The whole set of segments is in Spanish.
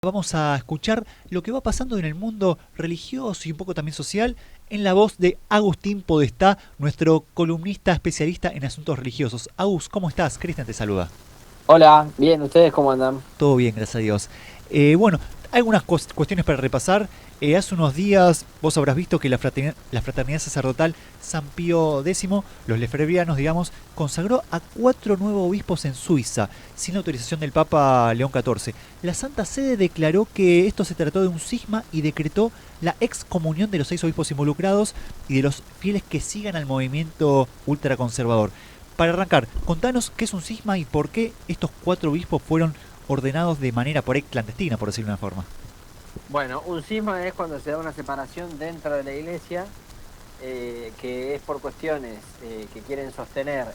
Vamos a escuchar lo que va pasando en el mundo religioso y un poco también social en la voz de Agustín Podestá, nuestro columnista especialista en asuntos religiosos. Agus, ¿cómo estás? Cristian te saluda. Hola, bien, ¿ustedes cómo andan? Todo bien, gracias a Dios. Bueno, hay algunas cuestiones para repasar. Hace unos días vos habrás visto que la fraternidad sacerdotal San Pío X, los lefebvrianos, digamos, consagró a 4 nuevos obispos en Suiza, sin autorización del Papa León XIV. La Santa Sede declaró que esto se trató de un cisma y decretó la excomunión de los 6 obispos involucrados y de los fieles que sigan al movimiento ultraconservador. Para arrancar, contanos qué es un cisma y por qué estos 4 obispos fueron ordenados de manera por ahí clandestina, por decirlo de una forma. Bueno, un cisma es cuando se da una separación dentro de la iglesia, que es por cuestiones que quieren sostener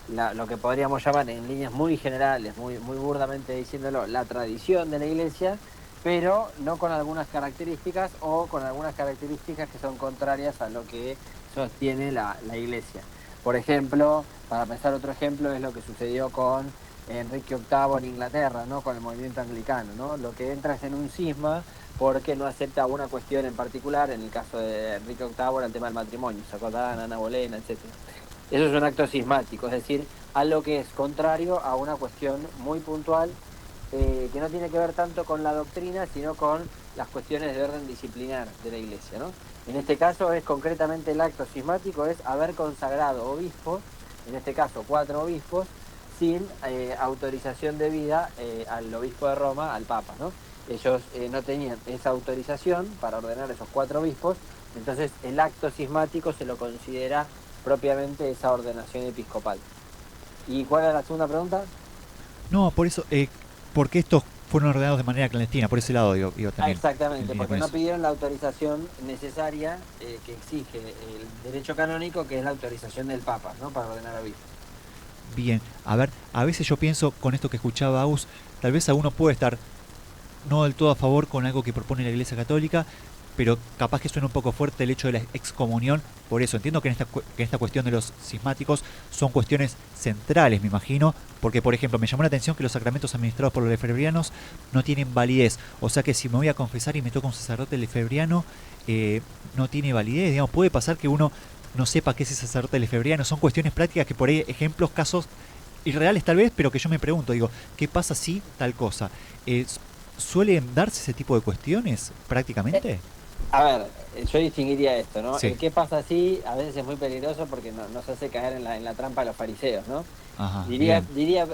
lo que podríamos llamar en líneas muy generales, muy burdamente diciéndolo, la tradición de la iglesia, pero no con algunas características o con algunas características que son contrarias a lo que sostiene la iglesia. Por ejemplo, para pensar otro ejemplo, es lo que sucedió con Enrique VIII en Inglaterra, ¿no? Con el movimiento anglicano, ¿no? Lo que entra es en un cisma porque no acepta una cuestión en particular. En el caso de Enrique VIII era el tema del matrimonio, se acordaban Ana Bolena, etcétera. Eso es un acto cismático, es decir, algo que es contrario a una cuestión muy puntual, que no tiene que ver tanto con la doctrina, sino con las cuestiones de orden disciplinar de la iglesia, ¿no? En este caso es concretamente el acto cismático, es haber consagrado obispos, en este caso 4 obispos, sin autorización debida al obispo de Roma, al Papa, ¿no? Ellos no tenían esa autorización para ordenar esos 4 obispos, entonces el acto cismático se lo considera propiamente esa ordenación episcopal. ¿Y cuál era la segunda pregunta? No, por eso, ¿por qué estos fueron ordenados de manera clandestina? Por ese lado, digo Ah, también, en exactamente, línea porque con no eso. pidieron la autorización necesaria que exige el derecho canónico, que es la autorización del Papa, ¿no? Para ordenar obispos. Bien, a ver, a veces yo pienso con esto que escuchaba Agus, tal vez alguno puede estar no del todo a favor con algo que propone la Iglesia Católica, pero capaz que suena un poco fuerte el hecho de la excomunión. Por eso entiendo que en esta cuestión de los cismáticos son cuestiones centrales, me imagino, porque por ejemplo me llamó la atención que los sacramentos administrados por los lefebvrianos no tienen validez, o sea que si me voy a confesar y me toca un sacerdote lefebvriano, no tiene validez, digamos, puede pasar que uno no sepa qué es ese sacerdote lefebvriano, son cuestiones prácticas que por ahí, ejemplos, casos irreales tal vez, pero que yo me pregunto, digo, ¿qué pasa si tal cosa? Eh, ¿Suelen darse ese tipo de cuestiones prácticamente? A ver, yo distinguiría esto, ¿no? Sí. El qué pasa así a veces es muy peligroso porque nos hace caer en la trampa de los fariseos, ¿no? Ajá, Diría, bien. diría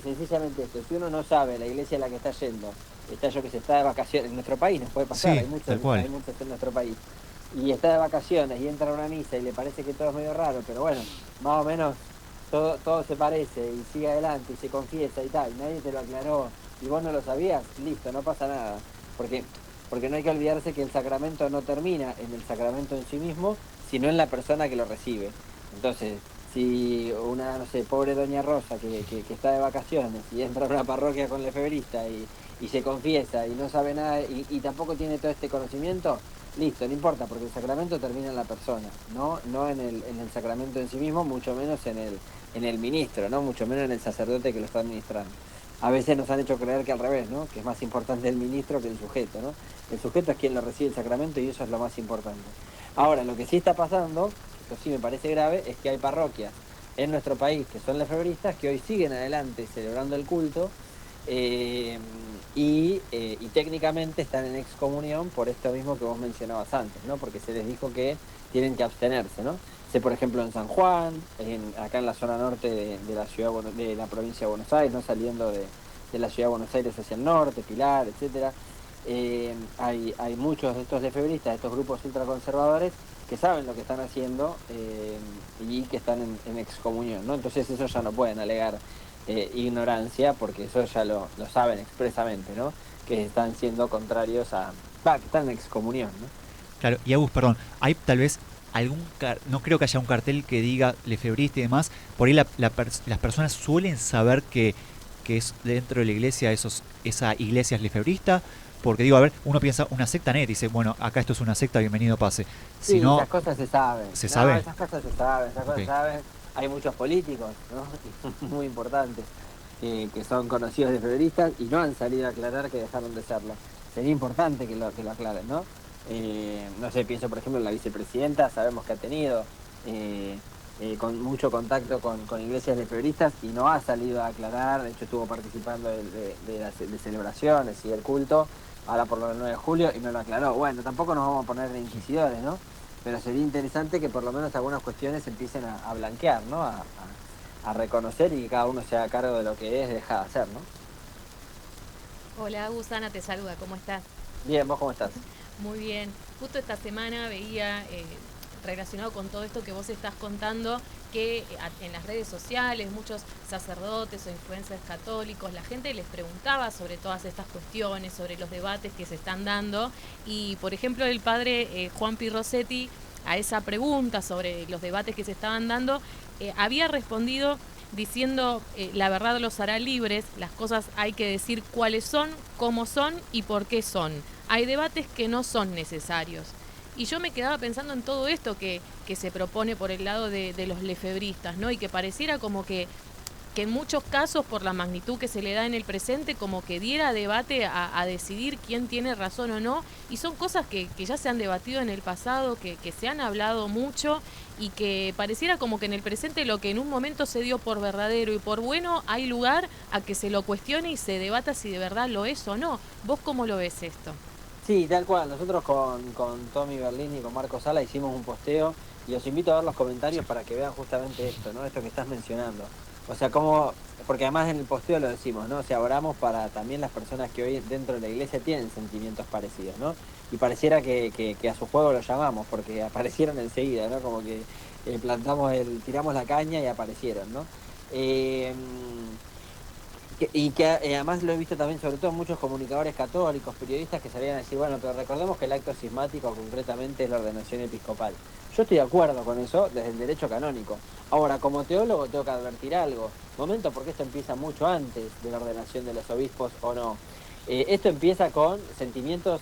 sencillamente esto: si uno no sabe la iglesia a la que está yendo, está yo que se está de vacaciones, en nuestro país nos puede pasar, Sí, tal cual. hay muchos en nuestro país, y está de vacaciones y entra a una misa y le parece que todo es medio raro, pero bueno, más o menos todo se parece y sigue adelante y se confiesa y tal, nadie te lo aclaró y vos no lo sabías, listo, no pasa nada. Porque, porque no hay que olvidarse que el sacramento no termina en el sacramento en sí mismo, sino en la persona que lo recibe. Entonces, si una, no sé, pobre doña Rosa que está de vacaciones y entra a una parroquia con lefebrista y se confiesa y no sabe nada y tampoco tiene todo este conocimiento, listo, no importa, porque el sacramento termina en la persona, no en el sacramento en sí mismo, mucho menos en el ministro, ¿no? Mucho menos en el sacerdote que lo está administrando. A veces nos han hecho creer que al revés, ¿no? Que es más importante el ministro que el sujeto, ¿no? El sujeto es quien lo recibe el sacramento y eso es lo más importante. Ahora, lo que sí está pasando, esto sí me parece grave, es que hay parroquias en nuestro país que son lefebristas que hoy siguen adelante celebrando el culto, eh, y técnicamente están en excomunión por esto mismo que vos mencionabas antes, ¿no? Porque se les dijo que tienen que abstenerse, ¿no? Sé, por ejemplo, en San Juan, acá en la zona norte de la ciudad de la provincia de Buenos Aires, no saliendo de la ciudad de Buenos Aires hacia el norte, Pilar, etcétera. Hay muchos de estos lefebristas, de estos grupos ultraconservadores, que saben lo que están haciendo, y que están en excomunión, ¿no? Entonces eso ya no pueden alegar ignorancia, porque eso ya lo saben expresamente, ¿no? Que están siendo contrarios que están en excomunión, ¿no? Claro, y Agus, perdón, hay tal vez no creo que haya un cartel que diga lefebrista y demás, por ahí las personas suelen saber que es dentro de la iglesia esa iglesia es lefebrista, porque digo, a ver, uno piensa una secta net, dice, bueno, acá esto es una secta, bienvenido pase. Si Sí, no, esas cosas se saben. ¿se No, sabe? esas cosas se saben, esas Ok. cosas se saben. Hay muchos políticos, ¿no? Muy importantes que son conocidos de feveristas y no han salido a aclarar que dejaron de serlo. Sería importante que lo aclaren, ¿no? No sé, pienso por ejemplo en la vicepresidenta, sabemos que ha tenido con mucho contacto con iglesias de febristas y no ha salido a aclarar. De hecho estuvo participando de las de celebraciones y del culto, ahora por lo del 9 de julio, y no lo aclaró. Bueno, tampoco nos vamos a poner de inquisidores, ¿no? Pero sería interesante que por lo menos algunas cuestiones empiecen a blanquear, ¿no? A reconocer y que cada uno se haga cargo de lo que es, deja de hacer, ¿no? Hola, Gusana te saluda, ¿cómo estás? Bien, ¿vos cómo estás? Muy bien. Justo esta semana veía, relacionado con todo esto que vos estás contando, que en las redes sociales muchos sacerdotes o influencers católicos, la gente les preguntaba sobre todas estas cuestiones, sobre los debates que se están dando. Y, por ejemplo, el padre Juan Pi Rossetti, a esa pregunta sobre los debates que se estaban dando, había respondido diciendo la verdad los hará libres, las cosas hay que decir cuáles son, cómo son y por qué son. Hay debates que no son necesarios. Y yo me quedaba pensando en todo esto que se propone por el lado de los lefebristas, ¿no? Y que pareciera como que en muchos casos, por la magnitud que se le da en el presente, como que diera debate a decidir quién tiene razón o no. Y son cosas que ya se han debatido en el pasado, que se han hablado mucho y que pareciera como que en el presente lo que en un momento se dio por verdadero y por bueno, hay lugar a que se lo cuestione y se debata si de verdad lo es o no. ¿Vos cómo lo ves esto? Sí, tal cual. Nosotros con Tommy Berlín y con Marco Sala hicimos un posteo y os invito a ver los comentarios para que vean justamente esto, ¿no? Esto que estás mencionando. O sea, porque además en el posteo lo decimos, ¿no? O sea, oramos para también las personas que hoy dentro de la iglesia tienen sentimientos parecidos, ¿no? Y pareciera que a su juego lo llamamos, porque aparecieron enseguida, ¿no? Como que tiramos la caña y aparecieron, ¿no? Eh, además lo he visto también, sobre todo muchos comunicadores católicos, periodistas que salían a decir, bueno, pero recordemos que el acto cismático concretamente es la ordenación episcopal. Yo estoy de acuerdo con eso desde el derecho canónico. Ahora, como teólogo tengo que advertir algo. Momento, porque esto empieza mucho antes de la ordenación de los obispos o no. Esto empieza con sentimientos,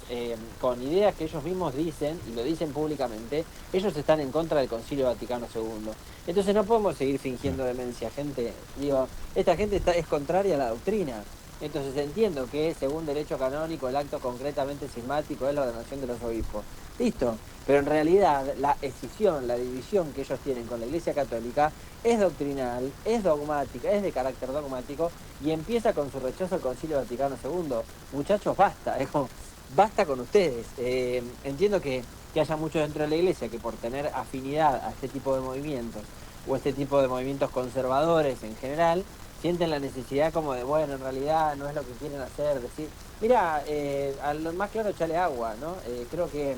con ideas que ellos mismos dicen, y lo dicen públicamente. Ellos están en contra del Concilio Vaticano II. Entonces no podemos seguir fingiendo demencia, gente. Digo, esta gente es contraria a la doctrina. Entonces entiendo que según derecho canónico el acto concretamente cismático es la ordenación de los obispos. Listo. Pero en realidad la escisión, la división que ellos tienen con la Iglesia Católica es doctrinal, es dogmática, es de carácter dogmático y empieza con su rechazo al Concilio Vaticano II. Muchachos, basta, basta con ustedes. Entiendo que haya muchos dentro de la Iglesia que por tener afinidad a este tipo de movimientos o este tipo de movimientos conservadores en general, sienten la necesidad como de, bueno, en realidad no es lo que quieren hacer, decir, mira, a lo más claro echale agua, ¿no? Creo que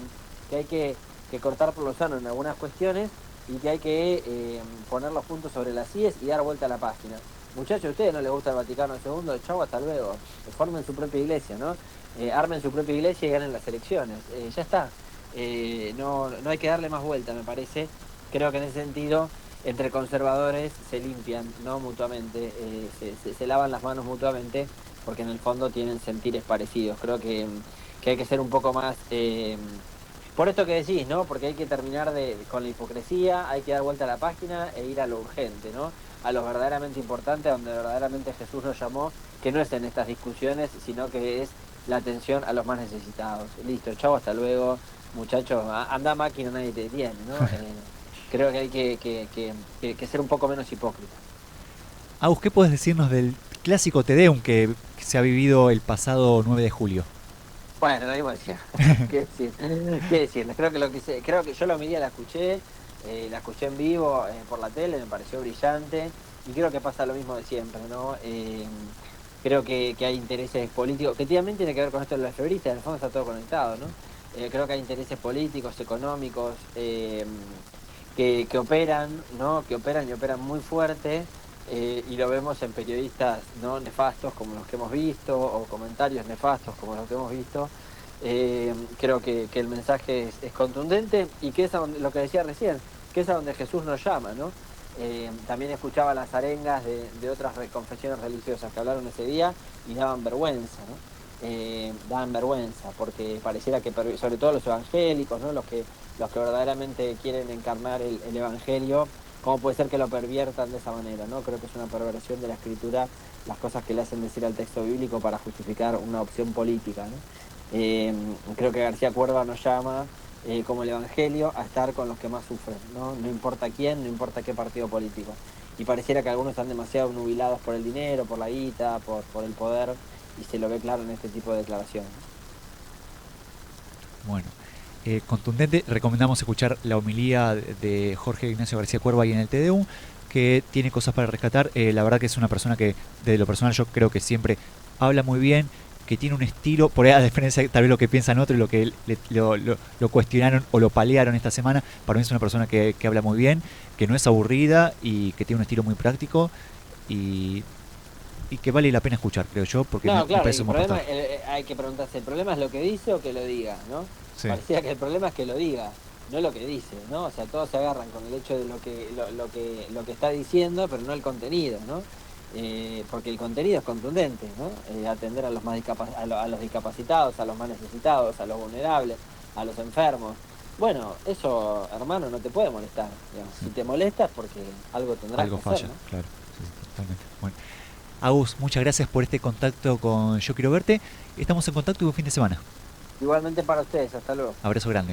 hay que cortar por lo sano en algunas cuestiones y que hay que poner los puntos sobre las IES y dar vuelta a la página. Muchachos, a ustedes no les gusta el Vaticano II, chau, hasta luego. Formen su propia iglesia, ¿no? Armen su propia iglesia y ganen las elecciones. Ya está. No hay que darle más vuelta, me parece. Creo que en ese sentido, entre conservadores se limpian, ¿no? Mutuamente, se lavan las manos mutuamente, porque en el fondo tienen sentires parecidos. Creo que hay que ser un poco más... por esto que decís, ¿no? Porque hay que terminar con la hipocresía, hay que dar vuelta a la página e ir a lo urgente, ¿no? A lo verdaderamente importante, a donde verdaderamente Jesús nos llamó, que no es en estas discusiones, sino que es la atención a los más necesitados. Listo, chau, hasta luego, muchachos, anda máquina, nadie te detiene, ¿no? Creo que hay que ser un poco menos hipócrita. Agus, ¿qué puedes decirnos del clásico Te Deum que se ha vivido el pasado 9 de julio? Bueno, lo mismo decía. ¿Qué decir? ¿Qué decir? Creo que yo la homilía la escuché en vivo por la tele, me pareció brillante y creo que pasa lo mismo de siempre, ¿no? Creo que hay intereses políticos, que también tiene que ver con esto de los febristas, en el fondo está todo conectado, ¿no? Creo que hay intereses políticos, económicos, que operan, ¿no? Que operan y operan muy fuerte. Y lo vemos en periodistas no nefastos como los que hemos visto o comentarios nefastos como los que hemos visto. Creo que el mensaje es contundente y que es lo que decía recién, que es a donde Jesús nos llama, ¿no? También escuchaba las arengas de otras confesiones religiosas que hablaron ese día y daban vergüenza, ¿no? Daban vergüenza porque pareciera que, sobre todo los evangélicos, ¿no? Los que verdaderamente quieren encarnar el evangelio, ¿Cómo puede ser que lo perviertan de esa manera? ¿No? Creo que es una perversión de la escritura, las cosas que le hacen decir al texto bíblico para justificar una opción política, ¿no? Creo que García Cuerva nos llama, como el Evangelio, a estar con los que más sufren, ¿no? No importa quién, no importa qué partido político. Y pareciera que algunos están demasiado nubilados por el dinero, por la guita, por el poder, y se lo ve claro en este tipo de declaraciones. Bueno, contundente, recomendamos escuchar la homilía de Jorge Ignacio García Cuerva ahí en el TDU, que tiene cosas para rescatar. La verdad que es una persona que, de lo personal, yo creo que siempre habla muy bien, que tiene un estilo, por ahí a diferencia tal vez lo que piensan otros y lo que lo cuestionaron o lo palearon esta semana, para mí es una persona que habla muy bien, que no es aburrida y que tiene un estilo muy práctico y que vale la pena escuchar, creo yo, porque No, me claro, parece el un buen problema, pastor. hay que preguntarse, ¿el problema es lo que dice o que lo diga, no? Sí. Parecía que el problema es que lo diga, no lo que dice, ¿no? O sea, todos se agarran con el hecho de lo que está diciendo, pero no el contenido, ¿no? Porque el contenido es contundente, ¿no? Atender a los más a los discapacitados, a los más necesitados, a los vulnerables, a los enfermos. Bueno, eso, hermano, no te puede molestar, digamos. Si te molesta es porque algo tendrás Algo que falla, hacer, ¿no? claro, sí, totalmente. Bueno, Agus, muchas gracias por este contacto con Yo Quiero Verte. Estamos en contacto y buen fin de semana. Igualmente para ustedes, hasta luego. Abrazo grande.